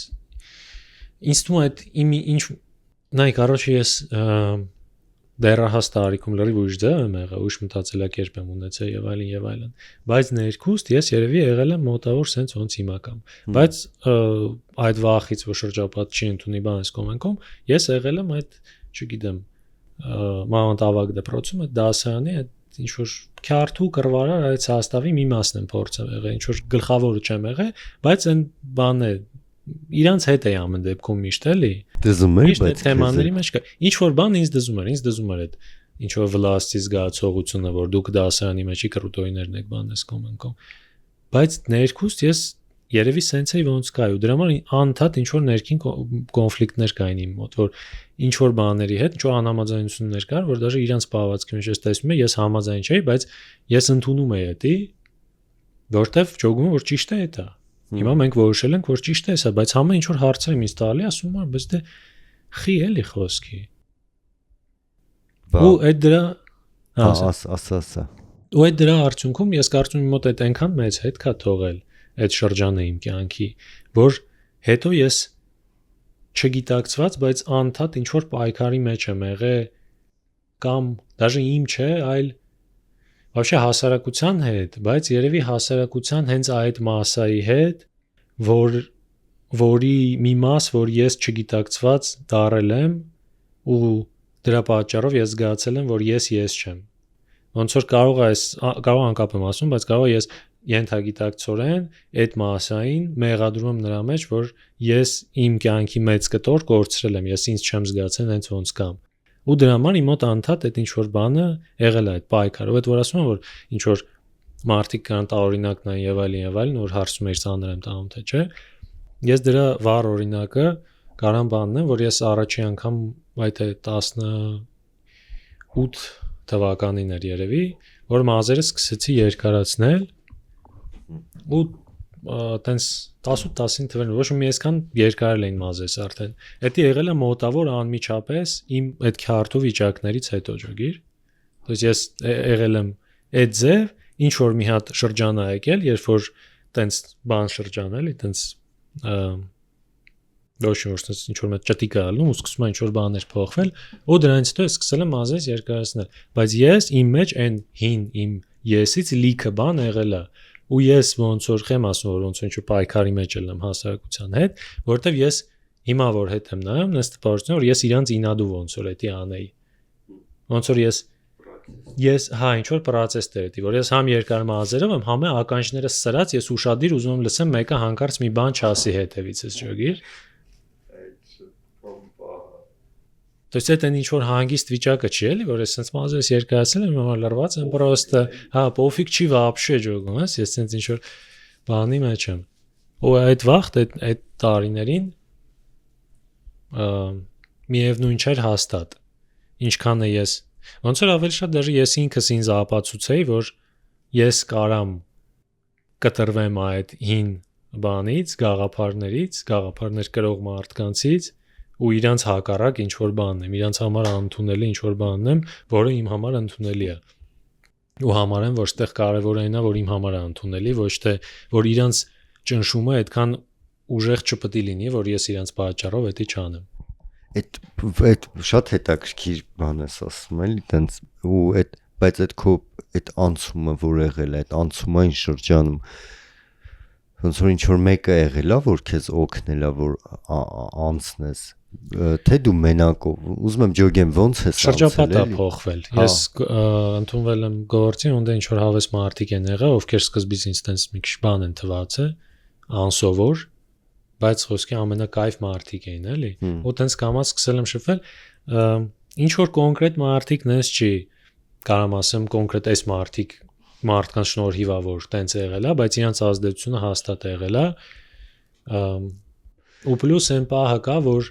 ինձ թվում է այդ ինչ նայ короче ես դեռահաս տարիքում լրիվ ուրիշ ձև եմ եղել, ուրիշ մտածելակերպ եմ ունեցել եւ այլն, բայց ներքուստ ես երևի եղել եմ մոտավոր sense ոնց հիմա կամ, բայց այդ վախից որ շրջապատ չի ընդունի բանս կոմենկոմ, ես եղել եմ այդ, չգիտեմ, մանավանդ ավագ դպրոցում այդ դասարանի այդ ինչ որ քյարթու կռվարար այդ սաստավի մի մասն եմ փորձել եղել, ինչ որ գլխավորը չեմ եղել, բայց այն բանն է իրանց հետ է ամեն դեպքում միշտ էլի
դզում էր
բայց թեմաների մեջ կա ինչ որ բան ինձ դզում էր այդ ինչ որ վլաստի զգացողությունը որ դուք դասարանի մեջի կրուտոյներն եք բանես կոմենկոմ բայց ներքուստ ես երևի սենց էի ոնց կա ու դրա համար անընդհատ ինչ որ ներքին կոնֆլիկտներ կային իմ մոտ որ ինչ որ բաների հետ ինչ որ անհամաձայնություններ կար որ դաժե իրանց պահվածքի մեջ ես տեսնում եմ ես համաձայն չէի բայց ես ընդունում էի դա որտեվ ճոգում որ ճիշտ է դա Հիմա մենք որոշել ենք, որ ճիշտ է սա, բայց համը ինչ որ հարցեր եմ ինձ տալի, ասում եմ, բայց դե խի էլի խոսքի։ Ու այդ դրա
ասա։
Ու այդ դրա արդյունքում ես կարծում եմ մոտ այդ այնքան մեծ հետ կա թողել այդ շրջանը իմ կյանքի, որ հետո ես չգիտակցված, բայց անընդհատ ինչ որ պայքարի մեջ եմ եղել կամ դաժե իմ չէ, այլ Вообще հասարակության հետ, բայց երևի հասարակության հենց այդ մասայի հետ, որի մի մաս, որ ես չգիտակցված դարել եմ ու դրա պատճառով ես զգացել եմ, որ ես չեմ։ Ոնց որ կարող անկապ եմ ասում, բայց կարող ես ենթագիտակցորեն այդ մասային մեղադրում եմ նրա մեջ, որ ես իմ կյանքի մեծ կտոր կորցրել եմ, ես ինձ չեմ զգացել հենց ոնց կամ ու դրա համար իմ մոտ անընդհատ այդ ինչ որ բանը եղել է այդ պայքարը, այդ որ ասում եմ որ ինչ որ մարդիկ կան տարօրինակն են եւ այլն, որ հարցում էր ծանր եմ տանում թե չէ։ Ես դրա վառ օրինակը կարամ բանն եմ, որ ես առաջի անգամ այդ 18 թվականին էր երևի, որ մազերը սկսեցի երկարացնել ու տենց 18-19 թվերին ոչ մի այսքան երկարել էին մազես արդեն։ Դա եղել է մոտավոր անմիջապես իմ այդ քյարթու վիճակներից հետո ջոգիր։ Դες ես եղել եմ այդ ձև, ինչ որ մի հատ շրջան ա եկել, երբ որ տենց բան շրջան էլի, տենց ոչ ինչ որ մեծ ճտիկ ալնում ու սկսում է ինչ որ բաներ փոխվել, ու դրանից հետո ես սկսել եմ մազես երկարացնել։ Բայց ես իմ մեջ այն հին իմ եսից լիքը բան եղել է ու ես ոնց որ խեմ ասում որ ոնց ինչ-որ պայքարի մեջ եմ հասարակության հետ, որովհետև ես հիմա որ հետ եմ նայում, ես տպավորություն որ ես իրանց ինադու ոնց որ էդի անեի։ Ոնց որ ես հա ինչ որ process դերետի, որ ես համ երկար մազերով եմ, համ ականջները սրած, ես ուշադիր ուզում եմ լսեմ մեկը հանկարծ մի բան չասի հետևիցս ջոգիր։ То есть это ինչ որ հանգիստ վիճակը չի էլի, որ ես sense մազես երկարացել եմ, համար լրված եմ պրոստը, հա, պոֆիգ չի вообще ջոգում, ես sense ինչ որ բանի մեջ եմ։ Ու այդ վաղտ այդ տարիներին միևնույն չէր հաստատ։ Ինչքան է ես ոնց որ ավելի շատ դեռ ես ինքս ինձ ապացուցեի, որ ես կարամ կտրվեմ այդ հին բանից, գաղափարներ կրող մարդկանցից ու իրանց հակառակ ինչ որ բանն եմ, իրանց համար անընդունելի ինչ որ բանն եմ, որը իմ համար ընդունելի է։ Ու համարեմ, որ այդտեղ կարևորն է, որ իմ համար անընդունելի, ոչ թե որ իրանց ճնշումը այդքան ուժեղ չպետք է լինի, որ ես իրանց պատճառով դա չանեմ։
Այդ շատ հետաքրքիր բան ես ասում էլի, տենց ու բայց այդ քո այդ անցումը որ եղել է, այդ անցումային շրջանում ոնց որ ինչ որ մեկը եղել է, որ քեզ օգնել է, որ անցնես, թե դու մենակ ուզում եմ ջոգեմ ոնց ես
շրջապատը փոխվել։ Ես ընդունվել եմ գործի, ունդ ինչ որ հավես մարդիկ են եղել, ովքեր սկզբից ինձ տենց մի քիչ բան են թվացել, անսովոր, բայց խոսքի ամենակայֆ մարդիկ էին, էլի։ Ու տենց կամած սկսել եմ շփվել, ինչ որ կոնկրետ մարդիկ նես չի, կարամ ասեմ կոնկրետ այս մարդկանց շնորհիվ է որ տենց եղել է, բայց իրանց ազդեցությունը հաստատ եղել է։ Ու պլյուս այն պահը կա, որ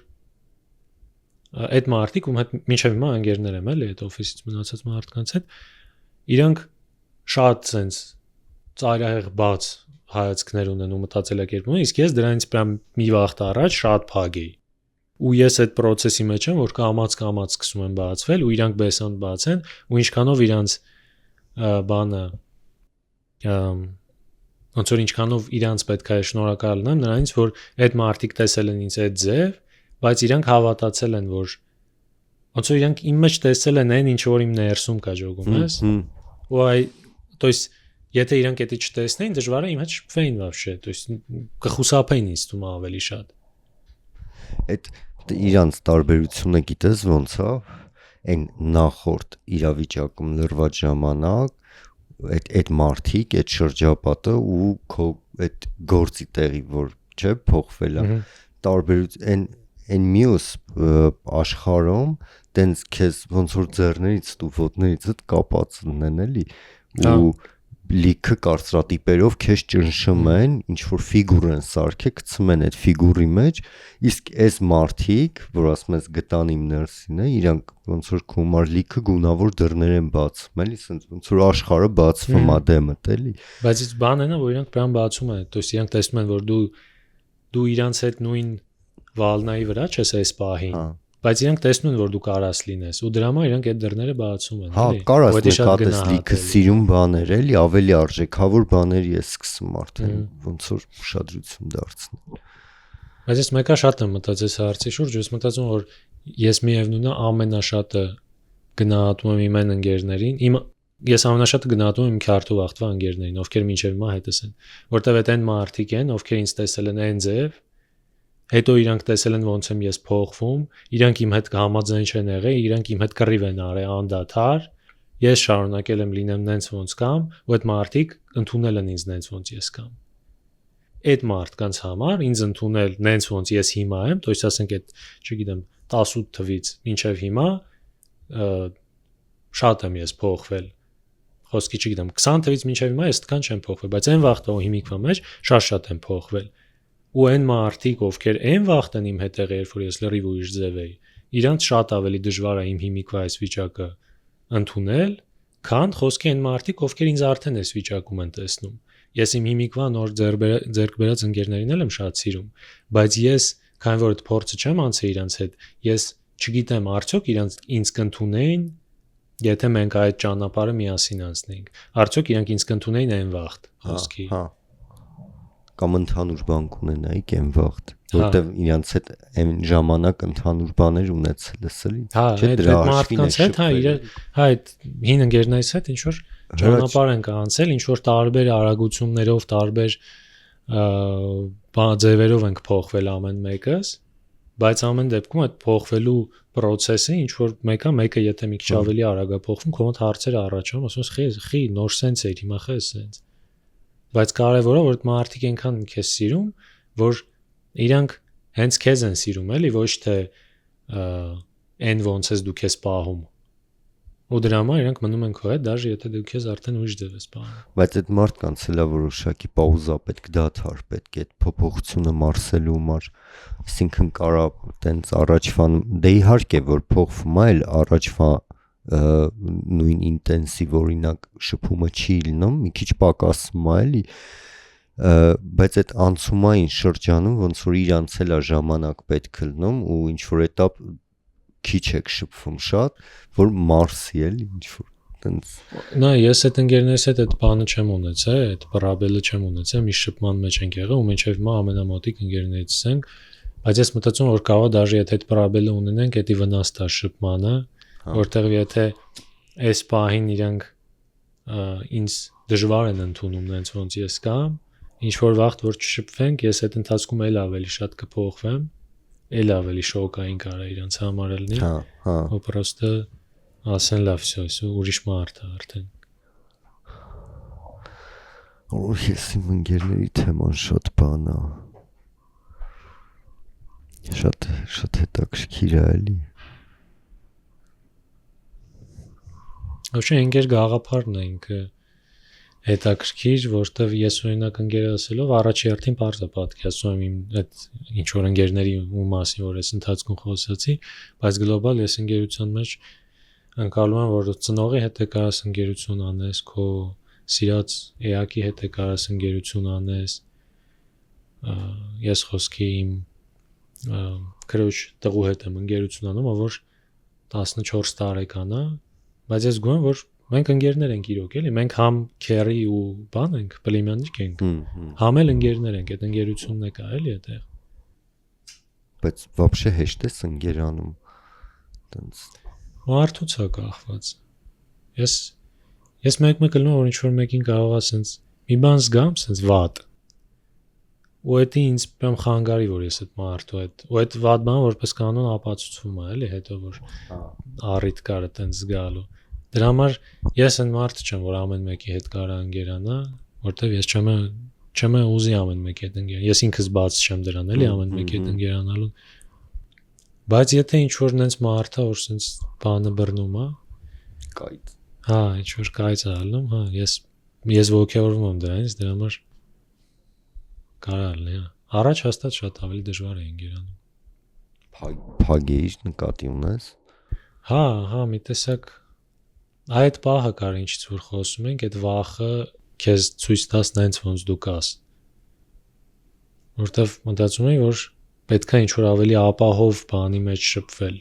այդ մարդիկ ում հետ մինչև հիմա ընկերներ եմ էլի, այդ օֆիսից մնացած մարդկանց հետ, իրանք շատ sense ծայրահեղ բաց հայացքներ ունեն ու մտածելակերպ ունեն, իսկ ես դրանից պրամ մի վաղտ առաջ շատ փակ էի։ Ու ես այդ process-ի մեջ եմ, որ կամած սկսում եմ բացվել ու իրանք բեսան բացեն ու ինչքանով իրանց բանը ոնց որ ինչքանով իրանց պետք է շնորհակալ լինեմ նրանից, որ այդ մարդիկ տեսել են ինձ այդ ձև բայց իրանք հավատացել են, որ ոնց որ իրանք իմ մեջ տեսել են այն, ինչ որ իմ ներսում կա ջոգում, ես։ Ու то есть եթե իրանք դա չտեսնեին, դժվար է իմ հետ շփվեին вообще, то есть կխուսափեին ինձ թվում ավելի շատ։
Այդ իրանց տարբերությունը գիտես ոնց է, այն նախորդ իրավիճակում լրված ժամանակ այդ մարդիկ, այդ շրջապատը ու քո այդ գործի տեղի որ չէ փոխվել է տարբերություն այն մյուս աշխարհում տենց քեզ ոնց որ ձեռներից ու ոտներից կապած ունեն էլի ու լիքը կարծրատիպերով քեզ ճնշում ինչ որ ֆիգուր են սարքե գցում են այդ ֆիգուրի մեջ իսկ այս մարդիկ որ ասում ես գտան իմ ներսին է իրանք ոնց որ կոմար լիքը գունավոր դռներ են բացում էլի ոնց որ աշխարհը բացվում է դեմդ էլի
բայց այս բանն է որ իրանք բան բացում են то есть իրանք տեսնում են որ դու իրանց հետ նույն վալնայի վրա չես այս պահին բայց իրանք տեսնում են որ դու կարաս լինես ու դրա համար իրանք այդ դռները բացում են
էլի կարաս նկատես լիքը սիրուն բաներ էլի ավելի արժեքավոր բաների է սկսում արդեն ոնց որ ուշադրություն դարձնել
բայց ես մեկը շատ եմ մտածել հարցի շուրջ ես մտածում որ ես միևնույնն է ամենաշատը գնահատում եմ իմ ընկերներին ես ամենաշատը գնահատում եմ իմ քարտու վախտվա ընկերներին ովքեր մինչև հիմա հետս են որտեվ այդ այն մարդիկ են ովքեր ինձ տեսել են այն ձև հետո իրանք տեսել են ոնց եմ ես փոխվում, իրանք իմ հետ համաձայն չեն եղել, իրանք իմ հետ կռիվ են արել անդադար, ես շարունակել եմ լինեմ նենց ոնց կամ, ու այդ մարդիկ ընդունել են ինձ նենց ոնց ես կամ։ Այդ մարդկանց համար ինձ ընդունել նենց ոնց ես հիմա եմ, то есть ասենք այդ, չգիտեմ, 18 թվից մինչև հիմա շատ եմ ես փոխվել։ Խոսքի չգիտեմ, 20 թվից մինչև հիմա ես այդքան չեմ փոխվել, բայց այն վաղտը հիմիկվա մեջ շատ եմ փոխվել։ Ու այն մարդիկ, ովքեր այն վախտեն իմ հետ եղել, որ ես լրիվ ուրիշ ձև էի, իրանց շատ ավելի դժվար է իմ հիմիկվա այս վիճակը ընդունել, քան խոսքի այն մարդիկ, ովքեր ինձ արդեն այս վիճակում են տեսնում։ Ես իմ հիմիկվա նոր ձեռք բերած ընկերներին եմ շատ սիրում, բայց ես, քանի որ այդ փորձը չեմ անցել իրանց հետ, ես չգիտեմ արդյոք իրանց ինձ կընդունեին, եթե մենք այդ ճանապարհը միասին անցնեինք։ Արդյոք իրանք ինձ կընդունեին այն վաղտ խոսքի։
Կամ ընդհանուր բան կունենայիք այն վաղտ, որտեվ իրանց հետ այն ժամանակ ընդհանուր բաներ ունեցել ես էլի։
Չէ՞ դրա մարդկանց հետ, այդ հին ընկերներից հետ ինչ որ ճանապարհ ենք անցել, ինչ որ տարբեր արագություններով, տարբեր ձևերով ենք փոխվել ամեն մեկս, բայց ամեն դեպքում այդ փոխվելու process-ը ինչ որ մեկը եթե մի քիչ ավելի արագ է փոխվում, քո մոտ հարցեր առաջանում, ասում ես խի նոր սենց է, հիմա խես սենց։ Բայց կարևորը որ այդ մարդիկ այնքան քեզ սիրում, որ իրանք հենց քեզ են սիրում, էլի ոչ թե այն ոնց ես դու քեզ պահում։ Ու դրա համար իրանք մնում են քո հետ, դաժե եթե դու քեզ արդեն ուրիշ ձև ես պահում։
Բայց այդ մարդկանց հլա որոշակի պաուզա պետք դադար պետք է այդ փոփոխությունը մարսելու համար, այսինքն կարա տենց առաջվան դե իհարկե որ փոխվում է, այլ առաջվա նույն ինտենսիվ օրինակ շփումը չի լինում, մի քիչ պակասում է էլի, բայց այդ անցումային շրջանում ոնց որ իրանց էլ է ժամանակ պետք լնում ու ինչ որ этап քիչ եք շփվում շատ, որ մարսի էլի ինչ որ տենց։
Նա ես այդ ընկերներս հետ այդ բանը չեմ ունեցել, այդ պրաբելը չեմ ունեցել, մի շփման մեջ ենք եղել ու մինչև հիմա ամենամոտիկ ընկերներից ենք, բայց ես մտածում որ կարող է դաժե եթե այդ պրաբելը ունենենք, դա վնաս տա շփմանը, որտեղ եթե այս պահին իրանք ինձ դժվար են ընդունում նենց ոնց ես կամ ինչ որ վաղտ որ չշփվենք ես այդ ընթացքում էլ ավելի շատ կփոխվեմ էլ ավելի շոկային կարա իրանց համար լինի ու պրոստը ասեն լավ всё ուրիշ մարդ է արդեն
որ ես իմ ընկերների թեման շատ բան է շատ հետաքրքիր է էլի
Ոչինչ ընկեր գաղափարն է ինքը հետաքրքիր, որտեվ ես օրինակ ընկեր ասելով առաջի հերթին բարձ է պատկերացնում եմ իմ այդ ինչ որ ընկերների ու մասին, որ ես ընթացքում խոսացի, բայց գլոբալ ես ընկերության մեջ անցալում եմ, որ ծնողի հետ է կարաս ընկերություն անես, քո սիրած էակի հետ է կարաս ընկերություն անես, ես խոսքի իմ քրոջ տղու հետ եմ ընկերություն անում, որ 14 տարեկան է, բայց ես գոհ եմ, որ մենք ընկերներ ենք իրոք էլի, մենք համ քերի ու բան ենք, պլիմյանիկ ենք, համ էլ ընկերներ ենք, այդ ընկերությունն է կա էլի այդտեղ։
բայց вообще հեշտ է ընկերանում տենց
Մարդուց է կախված։ Ես մեկ լնում որ ինչ որ մեկին կարողա սենց մի բան զգամ սենց վատ։ Ու դա ինձ բեմ խանգարի որ ես այդ մարդու հետ։ Ու այդ վատ բանը որպես կանոն ապացուցվում է, էլի, հետո որ առիթ կար այտենց զգալու։ Դրա համար ես այն մարդը չեմ, որ ամեն մեկի հետ կարա ընկերանա, որտեվ ես չեմ ուզի ամեն մեկի հետ ընկերանալ։ Ես ինքս բաց չեմ դրան, էլի, ամեն մեկի հետ ընկերանալու։ Բայց եթե ինչ որ նենց մարդ է, որ սենց բանը բռնում է,
կայծ։
հա, ինչ որ կայծ է ալնում, հա, ես ոգևորվում եմ դրանից, դրա համար կարա լինի, հա։ Առաջ հաստատ շատ ավելի դժվար է ընկերանում։
Փագեի նկատի ունես։
Հա, մի տեսակ այդ պահը կար ինչից որ խոսում ենք, այդ վախը քեզ ցույց տաս նենց ոնց դու կաս։ Որտեվ մտածում եմ, որ պետք է ինչ որ ավելի ապահով բանի մեջ շփվել,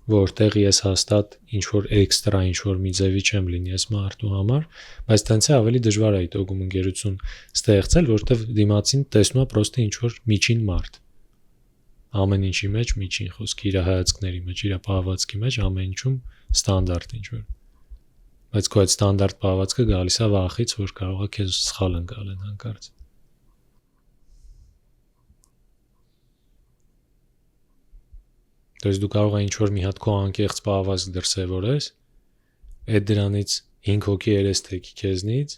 որտեղ ես հաստատ ինչ որ էքստրա ինչ որ մի ձևի չեմ լինի այս մարդու համար, բայց տենց է ավելի դժվար է այդ օգում ընկերություն ստեղծել, որտեվ դիմացին տեսնում է պրոստը ինչ որ միջին մարդ։ Ամեն ինչի մեջ միջին խոսքի, իր հայացքների մեջ, իր պահվածքի մեջ ամեն ինչում ստանդարտ ինչ որ։ Բայց քո այդ ստանդարտ պահվածքը գալիս է վախից, որ կարող է քեզ սխալ ընկալեն հանկարծ։ Դες դու կարող ես ինչ որ մի հատ քո անկեղծ պահվածք դրսևորես, այդ դրանից 5 հոգի երեստեքի քեզնից,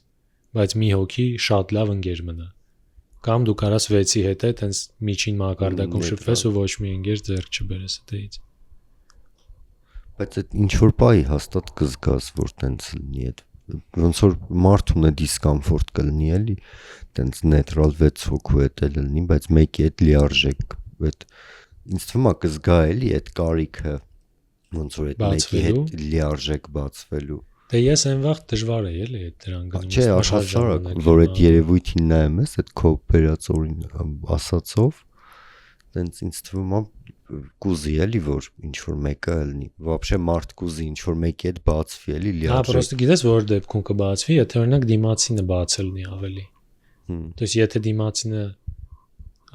բայց մի հոգի շատ լավ ընկեր մնա։ Կամ դու կարաս 6-ի հետ է տենց միջին մակարդակում շփվես ու ոչ մի ընկեր ձեռք չբերես այդից։
Բայց այդ ինչ որ բայ հաստատ կզգաս որ տենց լինի այդ ոնց որ մարդուն է դիսկոմֆորտ կլինի էլի տենց նեյտրալ 6 հոգու հետ էլ լինի բայց մեկի հետ լիարժեք այդ ինձ թվում է կզգա էլի այդ կարիքը ոնց որ այդ մեկի հետ լիարժեք բացվելու
Դե ես այն վաղ դժվար է էլի այդ դրան գնում
չէ աշխարհ որ այդ երևույթին նայեմ ես այդ քո բերած օրին ասածով տենց ինձ թվում է կուզի էլի որ ինչ որ մեկը լինի вообще մարդ կուզի ինչ որ մեկի հետ բացվի էլի լիարժեք
հա պրոստը գիտես որ դեպքում կբացվի եթե օրինակ դիմացինը բացելնի ավելի то есть եթե դիմացինը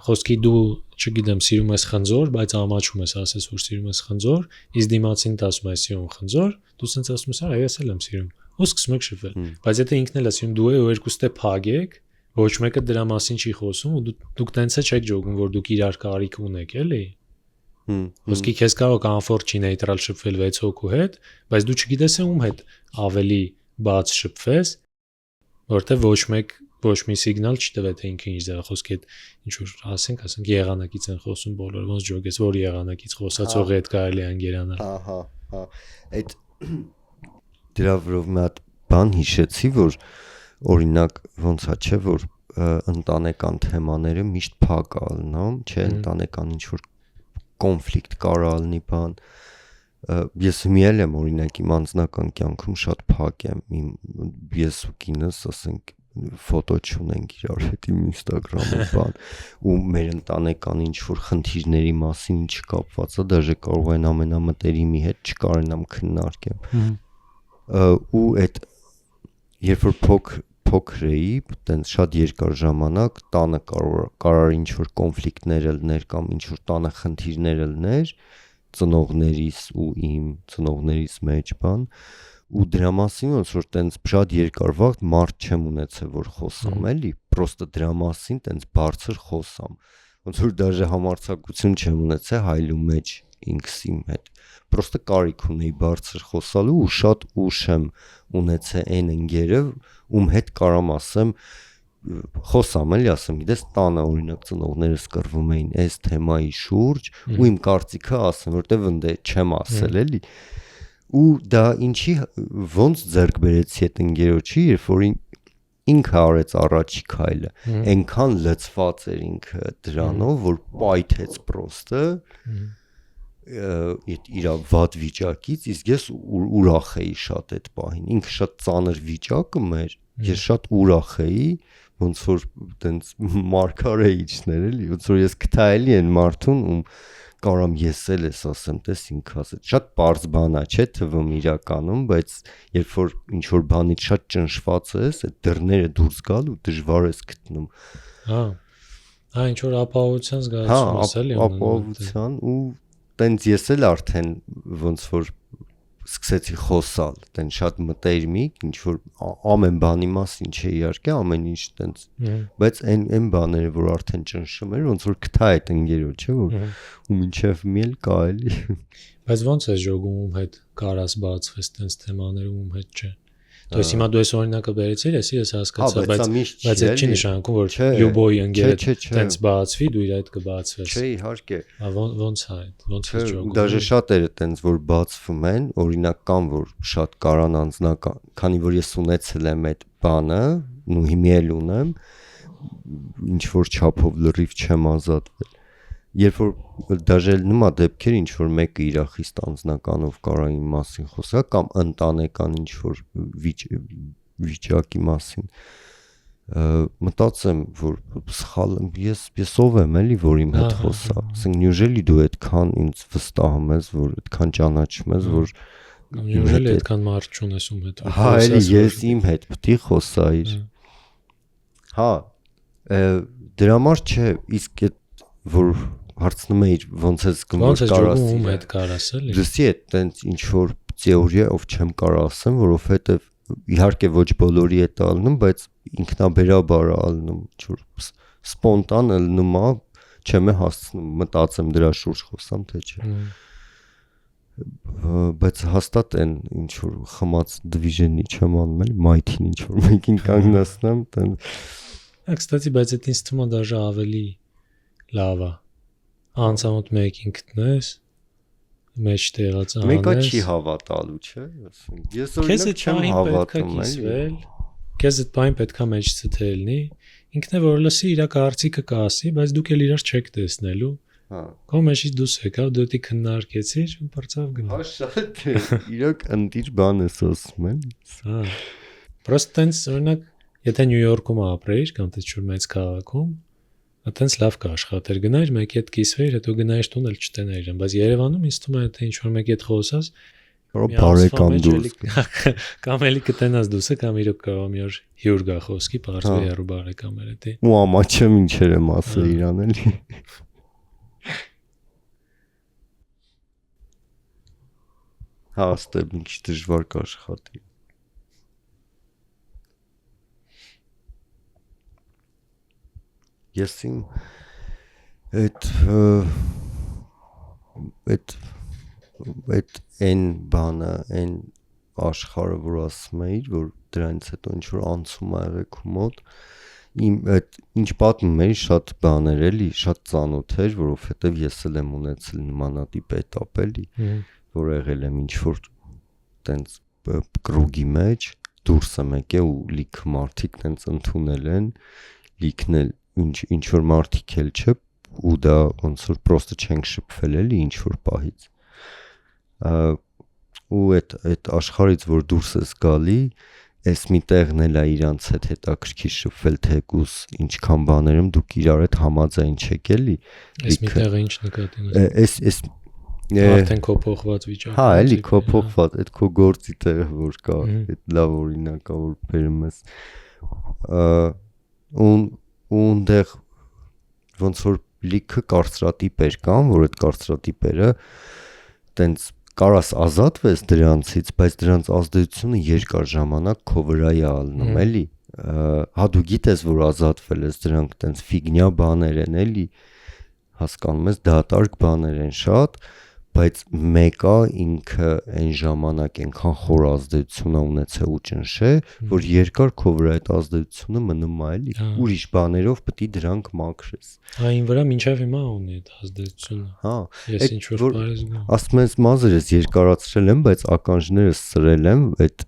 խոսքի դու չգիտեմ սիրում ես խնձոր բայց ամաչում ես ասես որ սիրում ես խնձոր իսկ դիմացինը ասում է սիրում խնձոր դու սենց ասում ես այ ես էլ եմ սիրում ու սկսում եք շփվել բայց եթե ինքն էլ է սիրում դու ու երկուստե փագեք ոչ մեկը դրա մասին չի խոսում ու դուք տենց է չեք ջոգում որ դուք իրար կարիք ունեք էլի Ոսկի քեզ կարող կոմֆորտ չի նեյտրալ շփվել 6 հոգու հետ, բայց դու չգիտես ում հետ ավելի բաց շփվես, որտեղ ոչ մի սիգնալ չտվե թե ինքը ինչ դրա խոսքի հետ ինչ որ ասենք եղանակից են խոսում բոլորը, ոնց ջոգես, որ եղանակից խոսածողի հետ կարելի է ընկերանալ։
Ահա, այդ դրա վրով մի հատ բան հիշեցի, որ օրինակ ոնց է չէ, որ ընտանեկան թեմաները միշտ փակ ալնում, չէ, ընտանեկան ինչ որ կոնֆլիկտ կարա լինի բան ես միել եմ օրինակ իմ անձնական կյանքում շատ փակ եմ ես ու կինս ասենք ֆոտո չունենք իրար հետ իմ Instagram-ում բան ու մեր ընտանեկան ինչ որ խնդիրների մասին չկապված է դաժե կարող են ամենամտերիմի հետ չկարենամ քննարկեմ ու այդ երբ որ փոքր էի, տենց շատ երկար ժամանակ տանը կարար ինչ որ կոնֆլիկտներ լիներ կամ ինչ որ տանը խնդիրներ լիներ ծնողներիս ու իմ ծնողներիս մեջ բան ու դրա մասին ոնց որ տենց շատ երկար վաղ մարդ չեմ ունեցել որ խոսամ էլի պրոստը դրա մասին տենց բարձր խոսամ ոնց որ դաժե համարձակություն չեմ ունեցել հայլու մեջ ինքս իմ հետ պրոստը կարիք ունեի բարձր խոսալու ու շատ ուշ եմ ունեցել այն ընկերը ում հետ կարամ ասեմ խոսամ էլի ասեմ գիտես տանը օրինակ ծնողներս կռվում էին այս թեմայի շուրջ ու իմ կարծիքը ասեմ որտեվ ընդ չեմ ասել էլի ու դա ինչի ոնց ձեռք բերեցի այդ ընկերոջի երբ որ ինքը արեց առաջի քայլը այնքան լծված էր ինքը դրանով որ պայթեց պրոստը իր վատ վիճակից իսկ ես ուրախ էի շատ այդ պահին ինքը շատ ծանր վիճակը մեր ես շատ ուրախ էի ոնց որ տենց մարգարեիչներ էլի ոնց որ ես գտայելի են մարդուն ում կարամ ես էլ ես ասեմ տես ինքը ասեց շատ པարզ բան է չէ թվում իրականում բայց երբ որ ինչ որ բանից շատ ճնշված ես այդ դռները դուրս գալ ու դժվար ես գտնում
հա ինչ որ ապահովության զգացում էլի
ապահովության ու տենց ես էլ արդեն ոնց որ սկսեցի խոսալ, տեն շատ մտերմիկ, ինչ որ ամեն բանի մասին չէ իհարկե, ամեն ինչ տենց, բայց այն բաները, որ արդեն ճնշում էր, ոնց որ գտա այդ ընկերոջը, որ ու մինչև մի էլ կա էլի։
Բայց ոնց է ժողում ում հետ կարաս բացվես տենց թեմաներում ում հետ չէ։ То есть հիմա դու այս օրինակը բերեցիր, ես հասկացա, բայց այդ չի նշանակում, որ լյուբոյ ընկերդ տենց բացվի, դու իր հետ կբացվես։
Չէ, իհարկե։
Ոնց է այդ, ոնց է ժողում։
Դաժե շատերը տենց որ բացվում են, օրինակ կան որ շատ կարան անձնական, քանի որ ես ունեցել եմ այդ բանը, ու հիմա էլ ունեմ, ինչ որ չափով լրիվ չեմ ազատվել։ Երբ որ դաժե նման դեպքեր ինչ որ մեկը իր խիստ անձնականով կարա իմ մասին խոսա կամ ընտանեկան ինչ որ վիճակի մասին մտածեմ որ սխալ ես ով եմ էլի որ իմ հետ խոսա ասենք նյուժելի դու այդքան ինձ վստահում ես որ այդքան ճանաչում ես որ
նյուժելի այդքան մարդ չունես ում հետ
հա էլի ես իմ հետ պետք է խոսայիր հա դրա համար չէ իսկ այդ որ հարցնում էիր ոնց է զգում որ կարաս
ում հետ կարաս էլի
դրսի այդ տենց ինչ որ թեորիայով չեմ կարող ասեմ որովհետև իհարկե ոչ բոլորի է տալնում բայց ինքնաբերաբար ալնում ինչ որ սպոնտան ելնում է չեմ հասցնում մտածեմ դրա շուրջ խոսամ թե չէ բայց հաստատ են ինչ որ խմած դիվիժնի չեմ անում էլի մայթին ինչ որ մեկին կանգնացնեմ տեն
Կստացի բայց այդ ինձ թվում է դաժե ավելի լավ է անցամոտ մեկին գտնես մեջ տեղած անես
մեկը չի հավատալու չէ ես օրինակ չեմ հավատում
էլի քեզ այդ բան պետքա մեջ ցտելնի ինքն է որ լսի իր կարծիքը կասի բայց դուք էլ իրար չեք տեսնելու
հա
քո մեջից դուս եկավ դու դի քննարկեցիր ու բրծավ գնա
հա շատ է իրոք ընտիր բան ես ասում էլի
հա պրոստը տենց օրինակ եթե Նյու Յորքում ապրեիր կամ թե ինչ-որ մեծ քաղաքում այտենց լավ կաշխատեր գնայր մեկի հետ կիսվեիր հետո գնայիր տուն էլ չտենայիր բայց Երևանում ինձ թվում է թե ինչ-որ մեկի հետ խոսած
բարեկամ դուրս
կամ էլի կտենաս դուսը կամ իրոք կարող մի օր հյուր գա խոսքի բարձր հեռու բարեկամեր էտի
ու ամաչեմ ինչեր եմ ասել իրան էլի հա ստե մի քիչ դժվար կաշխատի ես իմ այդ այն բանը այն աշխարհը որ ասում էիր որ դրանից հետո ինչ որ անցում ա եղել քո մոտ իմ այդ ինչ պատմում էի շատ բաներ էլի շատ ծանոթ էր որովհետև ես էլ եմ ունեցել նմանատիպ էտապ էլի որ եղել եմ ինչ որ տենց կրուգի մեջ դուրս եմ եկել ու լիք մարդիկ տենց ընդունել են լիքն էլ ինչ որ մարդիկ էլ չէ ու դա ոնց որ պրոստը չենք շփվել էլի ինչ որ պահից ու այդ աշխարհից որ դուրս ես գալի էս մի տեղն էլ է իրանց հետ հետաքրքիր շփվել թեկուս ինչքան բաներում դուք իրար հետ համաձայն չեք էլի
էս մի տեղը ինչ նկատի ունես
էս
արդեն քո փոխված վիճակը
հա էլի քո փոխված այդ քո գործի տեղը որ կա այդ լավ օրինակ է որ բերում ես ու այնտեղ ոնց որ լիքը կարծրատիպեր կան, որ այդ կարծրատիպերը տենց կարաս ազատվես դրանցից, բայց դրանց ազդեցությունը երկար ժամանակ քո վրա է ալնում, էլի։ Հա դու գիտես, որ ազատվել ես, դրանք տենց ֆիգնյա բաներ են, էլի։ Հասկանում ես, դատարկ բաներ են շատ, բայց մեկը ինքը այն ժամանակ այնքան խոր ազդեցություն ունեցել ու ճնշե, որ երկար քո վրա այդ ազդեցությունը մնում է, էլի։ Ուրիշ բաներով պետք է դրանք մաքրես։
Այն վրա մինչև հիմա ունի այդ ազդեցությունը։
Հա,
ես ինչ որ բարես գա։
Ասում ես մազերս երկարացրել եմ, բայց ականջներս սրել եմ, այդ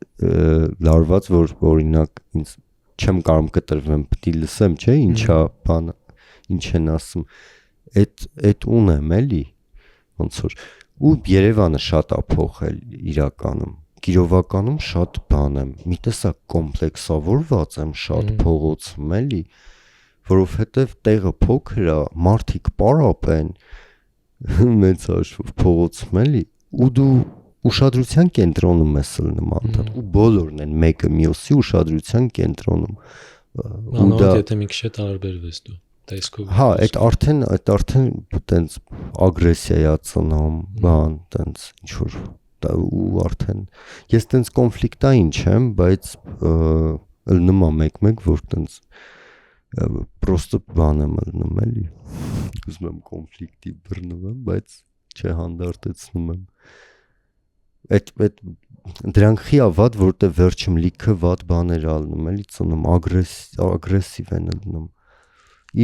լարված որ օրինակ ինձ չեմ կարող կտրվեմ, պետք է լսեմ, չէ՞, ինչա բան, ինչ են ասում։ Այդ ունեմ, էլի։ Ոնց որ ու Երևանը շատ է փոխել իրականում գիրովականում շատ բան եմ մի տեսակ կոմպլեքսավորված եմ շատ փողոցում էլի որովհետև տեղը փոքր է մարդիկ պարապ են մեծ հաշվով փողոցում էլի ու դու ուշադրության կենտրոնում ես նման ու բոլորն են մեկը մյուսի ուշադրության կենտրոնում
ու դա եթե մի քիչ տարբերվես դու տեսքով։
Հա, այդ արդեն այտենց ագրեսիա ծնում, բան, այտենց ինչ որ ու արդեն ես այտենց կոնֆլիկտային չեմ, բայց ըլնում է մեկ որ այտենց պրոստը բան եմ ըլնում էլի։ Ուզում եմ կոնֆլիկտի բռնում եմ, բայց չհանդարտեցնում եմ։ Այդ դրանք խիա վատ, որտեղ վերջում լիքը վատ բաներ ալնում էլի ծնում, ագրեսիվ են ալնում։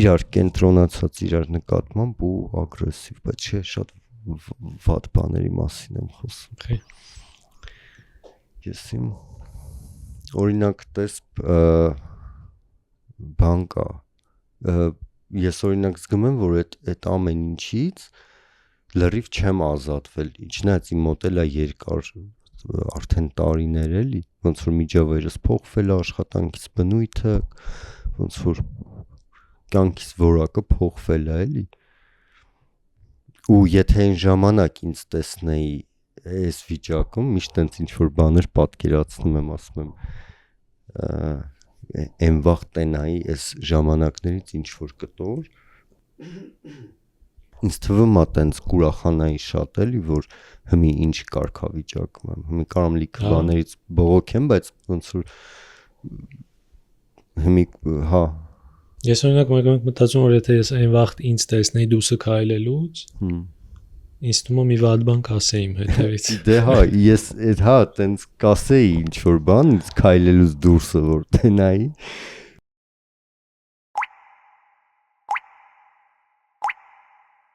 Իրար կենտրոնացած իրար նկատմամբ ու ագրեսիվ, բայց չէ, շատ վատ բաների մասին եմ խոսում։ Ես իմ օրինակ տես բան կա։ Ես օրինակ զգում եմ, որ այդ ամեն ինչից լրիվ չեմ ազատվել, իջնած իմ մոտ էլ է երկար արդեն տարիներ էլի, ոնց որ միջավայրս փոխվել է, աշխատանքից բնույթը, ոնց որ կյանքից որակը փոխվել է էլի։ Ու եթե այն ժամանակ ինձ տեսնեի այս վիճակում, միշտ այնց ինչ որ բաներ պատկերացնում եմ, ասում եմ այն վաղ տենայի այս ժամանակներից ինչ որ կտոր ինձ թվում է տենց կուրախանայի շատ էլի, որ հիմի ինչ կարգավիճակում եմ։ Հիմի կարամ լիքը բաներից բողոքեմ, բայց ոնց որ հիմի հա։
Ես օրինակ մեկ մտածում որ եթե ես այն վաղ ինձ տեսնեի դուսը քայլելուց, ինձ թվում է մի վատ բան կասեի իմ հետևից։
Դե հա, ես այդ հա տենց կասեի ինչ որ բան, ինձ քայլելուց դուրսը որ տենայի,